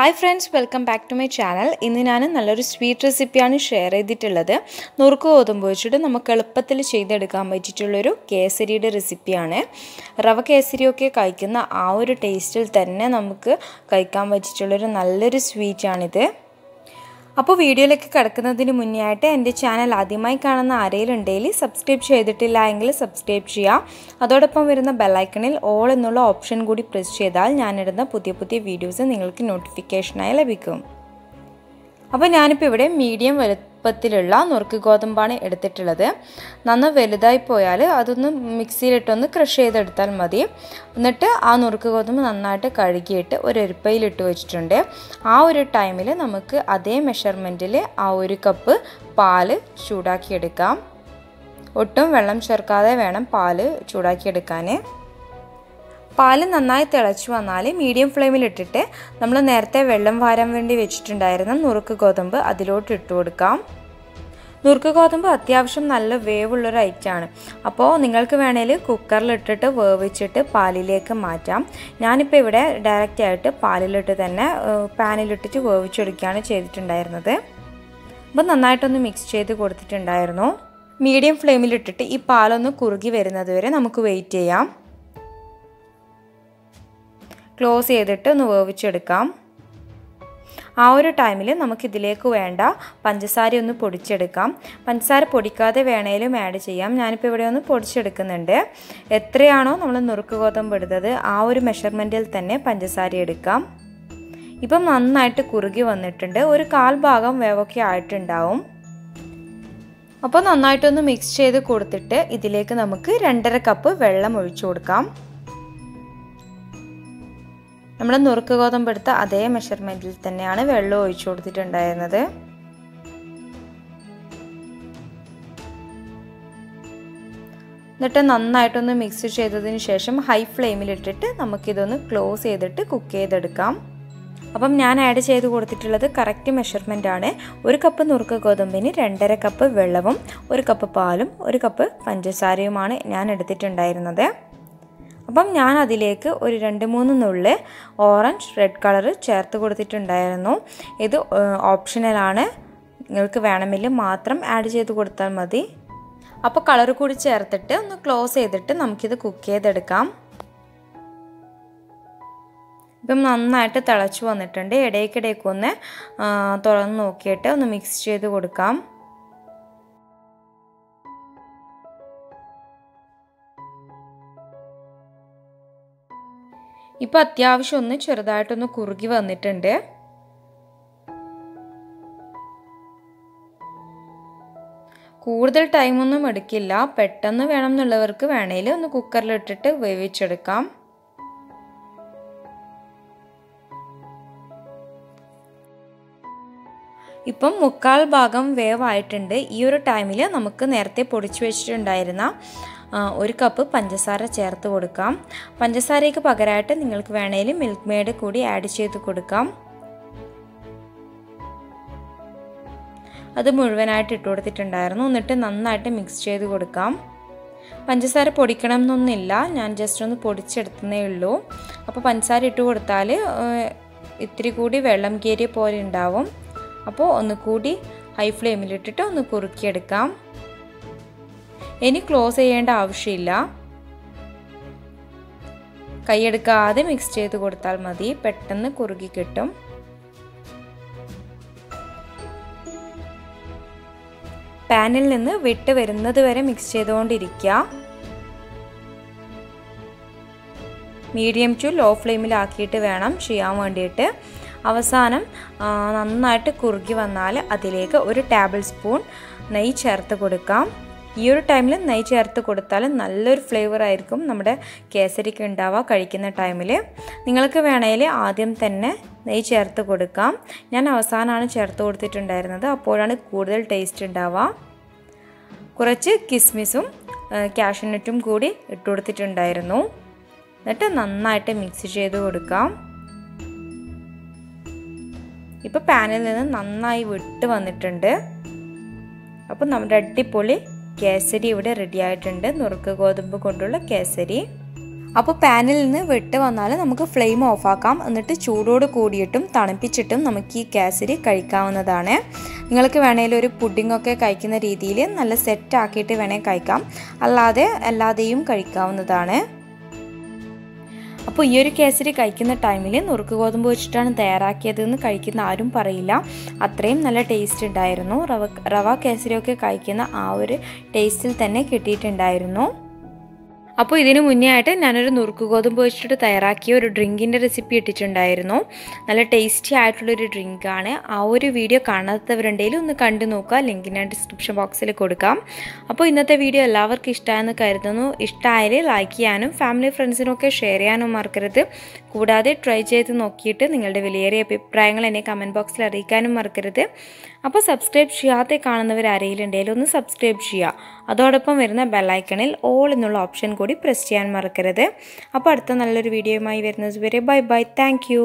Hi friends, welcome back to my channel. ഇന്ന് ഞാൻ നല്ലൊരു സ്വീറ്റ് റെസിപ്പിയാണ് ഷെയർ ചെയ്തിട്ടുള്ളത്. നുറുക്ക് ഗോതമ്പ് വെച്ചിട്ട് നമുക്ക് എളുപ്പത്തിൽ ചെയ്തെടുക്കാൻ പറ്റിയിട്ടുള്ള ഒരു കേസരിയുടെ റെസിപ്പിയാണ്. റവ കേസരിയൊക്കെ കഴിക്കുന്ന ആ ഒരു ടേസ്റ്റിൽ തന്നെ നമുക്ക് കഴിക്കാൻ പറ്റിയിട്ടുള്ള ഒരു നല്ലൊരു സ്വീറ്റ് ആണിത്. അപ്പോൾ വീഡിയോയിലേക്ക് കടക്കുന്നതിന് മുന്നേ ആയിട്ട് എൻ്റെ ചാനൽ ആദ്യമായി കാണുന്ന ആരെങ്കിലും ഉണ്ടെങ്കിൽ സബ്സ്ക്രൈബ് ചെയ്തിട്ടില്ല എങ്കിൽ സബ്സ്ക്രൈബ് ചെയ്യുക. അതോടൊപ്പം വരുന്ന ബെൽ ഐക്കണിൽ ഓൾ എന്നുള്ള ഓപ്ഷൻ കൂടി പ്രസ് ചെയ്താൽ ഞാനിടുന്ന പുതിയ പുതിയ വീഡിയോസ് നിങ്ങൾക്ക് നോട്ടിഫിക്കേഷനായി ലഭിക്കും. അപ്പോൾ ഞാനിപ്പോൾ ഇവിടെ മീഡിയം വലുപ്പത്തിലുള്ള നുറുക്ക് ഗോതമ്പാണ് എടുത്തിട്ടുള്ളത്. നന്നായി വലുതായി പോയാൽ അതൊന്ന് മിക്സിയിലിട്ടൊന്ന് ക്രഷ് ചെയ്തെടുത്താൽ മതി. എന്നിട്ട് ആ നുറുക്ക് ഗോതമ്പ് നന്നായിട്ട് കഴുകിയിട്ട് ഒരു എരിപ്പയിലിട്ട് വെച്ചിട്ടുണ്ട്. ആ ഒരു ടൈമിൽ നമുക്ക് അതേ മെഷർമെൻറ്റിൽ ആ ഒരു കപ്പ് പാല് ചൂടാക്കിയെടുക്കാം. ഒട്ടും വെള്ളം ചേർക്കാതെ വേണം പാല് ചൂടാക്കിയെടുക്കാൻ. പാല് നന്നായി തിളച്ചു വന്നാൽ മീഡിയം ഫ്ലെയിമിലിട്ടിട്ട് നമ്മൾ നേരത്തെ വെള്ളം വാരാൻ വേണ്ടി വെച്ചിട്ടുണ്ടായിരുന്ന നുറുക്ക് ഗോതമ്പ് അതിലോട്ട് ഇട്ട് കൊടുക്കാം. നുറുക്ക് ഗോതമ്പ് അത്യാവശ്യം നല്ല വേവുള്ളൊരു ഐറ്റമാണ്. അപ്പോൾ നിങ്ങൾക്ക് വേണമെങ്കിൽ കുക്കറിലിട്ടിട്ട് വേവിച്ചിട്ട് പാലിലേക്ക് മാറ്റാം. ഞാനിപ്പോൾ ഇവിടെ ഡയറക്റ്റായിട്ട് പാലിലിട്ട് തന്നെ പാനിലിട്ടിട്ട് വേവിച്ചെടുക്കുകയാണ് ചെയ്തിട്ടുണ്ടായിരുന്നത്. അപ്പോൾ നന്നായിട്ടൊന്ന് മിക്സ് ചെയ്ത് കൊടുത്തിട്ടുണ്ടായിരുന്നു. മീഡിയം ഫ്ലെയിമിലിട്ടിട്ട് ഈ പാലൊന്ന് കുറുകി വരുന്നത് വരെ നമുക്ക് വെയിറ്റ് ചെയ്യാം. ക്ലോസ് ചെയ്തിട്ട് ഒന്ന് വേവിച്ചെടുക്കാം. ആ ഒരു ടൈമിൽ നമുക്കിതിലേക്ക് വേണ്ട പഞ്ചസാര ഒന്ന് പൊടിച്ചെടുക്കാം. പഞ്ചസാര പൊടിക്കാതെ വേണേലും ആഡ് ചെയ്യാം. ഞാനിപ്പോൾ ഇവിടെ ഒന്ന് പൊടിച്ചെടുക്കുന്നുണ്ട്. എത്രയാണോ നമ്മൾ നുറുക്ക് ഗോതമ്പ് എടുത്തത് ആ ഒരു മെഷർമെൻറ്റിൽ തന്നെ പഞ്ചസാര എടുക്കാം. ഇപ്പം നന്നായിട്ട് കുറുകി വന്നിട്ടുണ്ട്. ഒരു 1/4 ഭാഗം വേവൊക്കെ ആയിട്ടുണ്ടാവും. അപ്പോൾ നന്നായിട്ടൊന്ന് മിക്സ് ചെയ്ത് കൊടുത്തിട്ട് ഇതിലേക്ക് നമുക്ക് 2.5 കപ്പ് വെള്ളം ഒഴിച്ചു കൊടുക്കാം. നമ്മൾ നുറുക്ക് ഗോതമ്പ് എടുത്ത അതേ മെഷർമെൻറ്റിൽ തന്നെയാണ് വെള്ളം ഒഴിച്ചു കൊടുത്തിട്ടുണ്ടായിരുന്നത്. എന്നിട്ട് നന്നായിട്ടൊന്ന് മിക്സ് ചെയ്തതിന് ശേഷം ഹൈ ഫ്ലെയിമിലിട്ടിട്ട് നമുക്കിതൊന്ന് ക്ലോസ് ചെയ്തിട്ട് കുക്ക് ചെയ്തെടുക്കാം. അപ്പം ഞാൻ ആഡ് ചെയ്ത് കൊടുത്തിട്ടുള്ളത് കറക്റ്റ് മെഷർമെൻ്റ് ആണ്. 1 കപ്പ് നുറുക്ക് ഗോതമ്പിന് 2.5 കപ്പ് വെള്ളവും 1 കപ്പ് പാലും 1 കപ്പ് പഞ്ചസാരയുമാണ് ഞാൻ എടുത്തിട്ടുണ്ടായിരുന്നത്. അപ്പം ഞാൻ അതിലേക്ക് ഒരു 2-3 നുള്ളി ഓറഞ്ച് റെഡ് കളർ ചേർത്ത് കൊടുത്തിട്ടുണ്ടായിരുന്നു. ഇത് ഓപ്ഷണലാണ്. നിങ്ങൾക്ക് വേണമെങ്കിൽ മാത്രം ആഡ് ചെയ്ത് കൊടുത്താൽ മതി. അപ്പോൾ കളർ കൂടി ചേർത്തിട്ട് ഒന്ന് ക്ലോസ് ചെയ്തിട്ട് നമുക്കിത് കുക്ക് ചെയ്തെടുക്കാം. ഇപ്പം നന്നായിട്ട് തിളച്ച് വന്നിട്ടുണ്ട്. ഇടയ്ക്കിടയ്ക്കൊന്ന് തുറന്ന് നോക്കിയിട്ട് ഒന്ന് മിക്സ് ചെയ്ത് കൊടുക്കാം. ഇപ്പോൾ അത്യാവശ്യം ഒന്ന് ചെറുതായിട്ടൊന്ന് കുറുകി വന്നിട്ടുണ്ട്. കൂടുതൽ ടൈമൊന്നും എടുക്കില്ല. പെട്ടെന്ന് വേണം എന്നുള്ളവർക്ക് വേണേൽ ഒന്ന് കുക്കറിലിട്ടിട്ട് വേവിച്ചെടുക്കാം. ഇപ്പം 1/4 ഭാഗം വേവായിട്ടുണ്ട്. ഈ ഒരു ടൈമിൽ നമുക്ക് നേരത്തെ പൊടിച്ചു വെച്ചിട്ടുണ്ടായിരുന്ന 1 കപ്പ് പഞ്ചസാര ചേർത്ത് കൊടുക്കാം. പഞ്ചസാരയ്ക്ക് പകരമായിട്ട് നിങ്ങൾക്ക് വേണമെങ്കിൽ മിൽക്ക് മെയ്ഡ് കൂടി ആഡ് ചെയ്ത് കൊടുക്കാം. അത് മുഴുവനായിട്ട് ഇട്ട് കൊടുത്തിട്ടുണ്ടായിരുന്നു. എന്നിട്ട് നന്നായിട്ട് മിക്സ് ചെയ്ത് കൊടുക്കാം. പഞ്ചസാര പൊടിക്കണം എന്നൊന്നുമില്ല, ഞാൻ ജസ്റ്റ് ഒന്ന് പൊടിച്ചെടുത്തതേ ഉള്ളൂ. അപ്പോൾ പഞ്ചസാര ഇട്ട് കൊടുത്താൽ ഇത്തിരി കൂടി വെള്ളം കയറിയ പോലെ ഉണ്ടാവും. അപ്പോൾ ഒന്നുകൂടി ഹൈ ഫ്ലെയിമിലിട്ടിട്ട് ഒന്ന് കുറുക്കിയെടുക്കാം. ഇനി ക്ലോസ് ചെയ്യേണ്ട ആവശ്യമില്ല. കൈയെടുക്കാതെ മിക്സ് ചെയ്ത് കൊടുത്താൽ മതി. പെട്ടെന്ന് കുറുകി കിട്ടും. പാനിൽ നിന്ന് വിട്ട് വരുന്നത് വരെ മിക്സ് ചെയ്തുകൊണ്ടിരിക്കുക. മീഡിയം ടു ലോ ഫ്ലെയിമിലാക്കിയിട്ട് വേണം ചെയ്യാൻ വേണ്ടിയിട്ട്. അവസാനം നന്നായിട്ട് കുറുകി വന്നാൽ അതിലേക്ക് 1 ടേബിൾ സ്പൂൺ നെയ്യ് ചേർത്ത് കൊടുക്കാം. ഈ ഒരു ടൈമിൽ നെയ്യ് ചേർത്ത് കൊടുത്താൽ നല്ലൊരു ഫ്ലേവർ ആയിരിക്കും നമ്മുടെ കേസരിക്ക് ഉണ്ടാവുക കഴിക്കുന്ന ടൈമിൽ. നിങ്ങൾക്ക് വേണമെങ്കിൽ ആദ്യം തന്നെ നെയ്യ് ചേർത്ത് കൊടുക്കാം. ഞാൻ അവസാനമാണ് ചേർത്ത് കൊടുത്തിട്ടുണ്ടായിരുന്നത്. അപ്പോഴാണ് കൂടുതൽ ടേസ്റ്റ് ഉണ്ടാവുക. കുറച്ച് കിസ്മിസും കാഷ്യൂ നട്ടും കൂടി ഇട്ട് കൊടുത്തിട്ടുണ്ടായിരുന്നു. എന്നിട്ട് നന്നായിട്ട് മിക്സ് ചെയ്ത് കൊടുക്കാം. ഇപ്പോൾ പാനിൽ നിന്ന് നന്നായി വിട്ട് വന്നിട്ടുണ്ട്. അപ്പോൾ നമ്മുടെ അടിപൊളി കേസരി ഇവിടെ റെഡി ആയിട്ടുണ്ട്. നുറുക്ക് ഗോതമ്പ് കൊണ്ടുള്ള കേസരി. അപ്പോൾ പാനിൽ നിന്ന് വിട്ട് വന്നാൽ നമുക്ക് ഫ്ലെയിം ഓഫാക്കാം. എന്നിട്ട് ചൂടോട് കൂടിയിട്ടും തണുപ്പിച്ചിട്ടും നമുക്ക് ഈ കേസരി കഴിക്കാവുന്നതാണ്. നിങ്ങൾക്ക് വേണമെങ്കിൽ ഒരു പുഡിങ്ങൊക്കെ കഴിക്കുന്ന രീതിയിൽ നല്ല സെറ്റ് ആക്കിയിട്ട് വേണമെങ്കിൽ കഴിക്കാം. അല്ലാതെയും കഴിക്കാവുന്നതാണ്. അപ്പോൾ ഈ ഒരു കേസരി കഴിക്കുന്ന ടൈമിൽ നുറുക്ക് ഗോതമ്പ് വെച്ചിട്ടാണ് തയ്യാറാക്കിയതെന്ന് കഴിക്കുന്ന ആരും പറയില്ല. അത്രയും നല്ല ടേസ്റ്റ് ഉണ്ടായിരുന്നു. റവ കേസരിയൊക്കെ കഴിക്കുന്ന ആ ഒരു ടേസ്റ്റിൽ തന്നെ കിട്ടിയിട്ടുണ്ടായിരുന്നു. അപ്പോൾ ഇതിന് മുന്നേ ആയിട്ട് ഞാനൊരു നുറുക്ക് ഗോതമ്പ് വെച്ചിട്ട് തയ്യാറാക്കിയ ഒരു ഡ്രിങ്കിൻ്റെ റെസിപ്പി ഇട്ടിട്ടുണ്ടായിരുന്നു. നല്ല ടേസ്റ്റി ആയിട്ടുള്ളൊരു ഡ്രിങ്കാണ്. ആ ഒരു വീഡിയോ കാണാത്തവരുണ്ടെങ്കിൽ ഒന്ന് കണ്ടു നോക്കുക. ലിങ്ക് ഞാൻ ഡിസ്ക്രിപ്ഷൻ ബോക്സിൽ കൊടുക്കാം. അപ്പോൾ ഇന്നത്തെ വീഡിയോ എല്ലാവർക്കും ഇഷ്ടമായെന്ന് കരുതുന്നു. ഇഷ്ടമായാൽ ലൈക്ക് ചെയ്യാനും ഫാമിലി ഫ്രണ്ട്സിനൊക്കെ ഷെയർ ചെയ്യാനും മറക്കരുത്. കൂടാതെ ട്രൈ ചെയ്ത് നോക്കിയിട്ട് നിങ്ങളുടെ വിലയേറിയ അഭിപ്രായങ്ങൾ എന്നെ കമൻറ്റ് ബോക്സിൽ അറിയിക്കാനും മറക്കരുത്. അപ്പോൾ സബ്സ്ക്രൈബ് ചെയ്യാതെ കാണുന്നവർ ആരെങ്കിലും ഉണ്ടെങ്കിൽ ഒന്ന് സബ്സ്ക്രൈബ് ചെയ്യുക. അതോടൊപ്പം വരുന്ന ബെല്ലൈക്കണിൽ ഓൾ എന്നുള്ള ഓപ്ഷൻ കൂടി പ്രസ് ചെയ്യാൻ മറക്കരുത്. അപ്പോൾ അടുത്ത നല്ലൊരു വീഡിയോയുമായി വരുന്നത് വരെ ബൈ ബൈ. Thank you.